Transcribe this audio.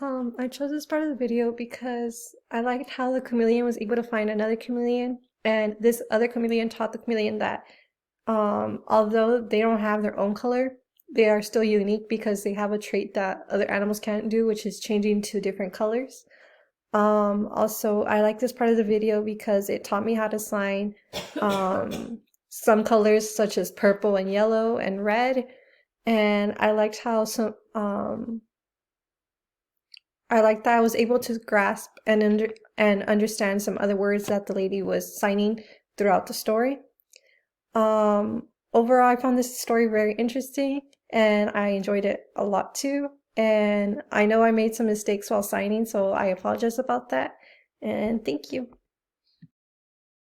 I chose this part of the video because I liked how the chameleon was able to find another chameleon, and this other chameleon taught the chameleon that although they don't have their own color, they are still unique because they have a trait that other animals can't do, which is changing to different colors. Also, I like this part of the video because it taught me how to sign some colors such as purple and yellow and red, and I like that I was able to grasp and understand some other words that the lady was signing throughout the story. Overall, I found this story very interesting and I enjoyed it a lot too. And I know I made some mistakes while signing, so I apologize about that. And thank you.